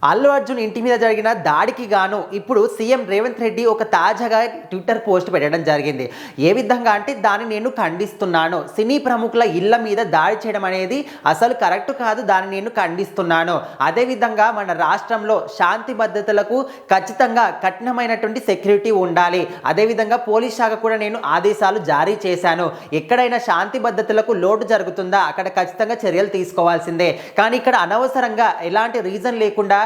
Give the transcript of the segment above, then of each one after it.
అల్లు అర్జున్ ఇంటి మీద జరిగిన దాడికి గాను ఇప్పుడు సీఎం రేవంత్ రెడ్డి ఒక తాజాగా ట్విట్టర్ పోస్ట్ పెట్టడం జరిగింది. ఏ విధంగా అంటే దాన్ని నేను ఖండిస్తున్నాను. సినీ ప్రముఖుల ఇళ్ల మీద దాడి చేయడం అనేది అసలు కరెక్ట్ కాదు. దాన్ని నేను ఖండిస్తున్నాను. అదేవిధంగా మన రాష్ట్రంలో శాంతి భద్రతలకు ఖచ్చితంగా కఠినమైనటువంటి సెక్యూరిటీ ఉండాలి. అదేవిధంగా పోలీస్ శాఖ కూడా నేను ఆదేశాలు జారీ చేశాను. ఎక్కడైనా శాంతి భద్రతలకు లోటు జరుగుతుందా అక్కడ ఖచ్చితంగా చర్యలు తీసుకోవాల్సిందే. కానీ ఇక్కడ అనవసరంగా ఎలాంటి రీజన్ లేకుండా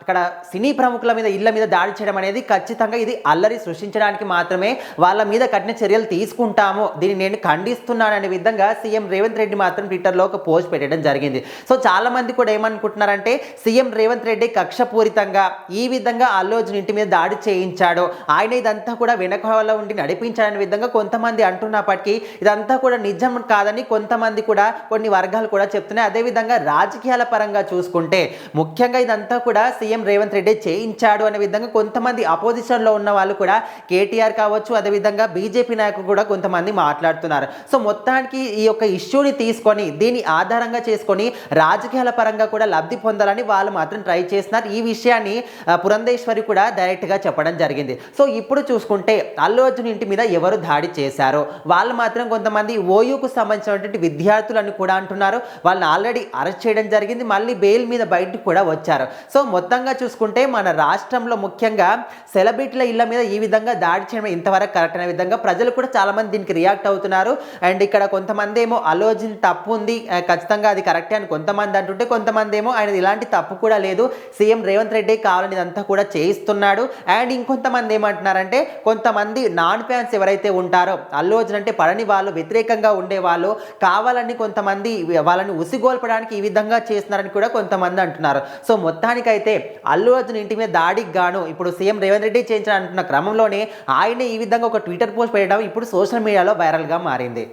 ఇక్కడ సినీ ప్రముఖుల మీద ఇళ్ల మీద దాడి చేయడం అనేది ఖచ్చితంగా ఇది అల్లరి సృష్టించడానికి మాత్రమే. వాళ్ళ మీద కఠిన చర్యలు తీసుకుంటాము, దీన్ని నేను ఖండిస్తున్నాననే విధంగా సీఎం రేవంత్ రెడ్డి మాత్రం ట్విట్టర్లో ఒక పోస్ట్ పెట్టడం జరిగింది. సో చాలా మంది కూడా ఏమనుకుంటున్నారంటే సీఎం రేవంత్ రెడ్డి కక్షపూరితంగా ఈ విధంగా అల్లు అర్జున్ ఇంటి మీద దాడి చేయించాడు, ఆయన ఇదంతా కూడా వెనకాల ఉండి నడిపించాడనే విధంగా కొంతమంది అంటున్నప్పటికీ ఇదంతా కూడా నిజం కాదని కొంతమంది కూడా కొన్ని వర్గాలు కూడా చెప్తున్నాయి. అదేవిధంగా రాజకీయాల పరంగా చూసుకుంటే ముఖ్యంగా ఇదంతా కూడా సీఎం రేవంత్ రెడ్డి చేయించాడు అనే విధంగా కొంతమంది అపోజిషన్లో ఉన్న వాళ్ళు కూడా కేటీఆర్ కావచ్చు, అదేవిధంగా బీజేపీ నాయకులు కూడా కొంతమంది మాట్లాడుతున్నారు. సో మొత్తానికి ఈ యొక్క ఇష్యూని తీసుకొని దీన్ని ఆధారంగా చేసుకొని రాజకీయాల పరంగా కూడా లబ్ధి పొందాలని వాళ్ళు మాత్రం ట్రై చేస్తున్నారు. ఈ విషయాన్ని పురంధేశ్వరి కూడా డైరెక్ట్గా చెప్పడం జరిగింది. సో ఇప్పుడు చూసుకుంటే అల్లు అర్జున్ ఇంటి మీద ఎవరు దాడి చేశారో వాళ్ళు మాత్రం కొంతమంది ఓయూకు సంబంధించినటువంటి విద్యార్థులను కూడా అంటున్నారు. వాళ్ళని ఆల్రెడీ అరెస్ట్ చేయడం జరిగింది, మళ్ళీ బెయిల్ మీద బయటకు కూడా వచ్చారు. సో మొత్తంగా చూసుకుంటే మన రాష్ట్రంలో ముఖ్యంగా సెలబ్రిటీల ఇళ్ల మీద ఈ విధంగా దాడి చేయడం ఇంతవరకు కరెక్ట్ అనే విధంగా ప్రజలు కూడా చాలామంది దీనికి రియాక్ట్ అవుతున్నారు. అండ్ ఇక్కడ కొంతమంది ఏమో అల్లు అర్జున్ తప్పు ఉంది, ఖచ్చితంగా అది కరెక్టే అని కొంతమంది అంటుంటే, కొంతమంది ఏమో ఆయన ఇలాంటి తప్పు కూడా లేదు, సీఎం రేవంత్ రెడ్డి కావాలని ఇదంతా కూడా చేయిస్తున్నాడు. అండ్ ఇంకొంతమంది ఏమంటున్నారంటే కొంతమంది నాన్ ఫ్యాన్స్ ఎవరైతే ఉంటారో అల్లు అర్జున్ అంటే పడని వాళ్ళు, వ్యతిరేకంగా ఉండేవాళ్ళు కావాలని కొంతమంది వాళ్ళని ఉసిగోల్పడానికి ఈ విధంగా చేస్తున్నారని కూడా కొంతమంది అంటున్నారు. సో మొత్తానికైతే అల్లు అర్జున్ ఇంటి మీద దాడికి గాను ఇప్పుడు సీఎం రేవంత్ రెడ్డి చేయించాలంటున్న క్రమంలోనే ఆయన ఈ విధంగా ఒక ట్విట్టర్ పోస్ట్ పెట్టడం ఇప్పుడు సోషల్ మీడియాలో వైరల్గా మారింది.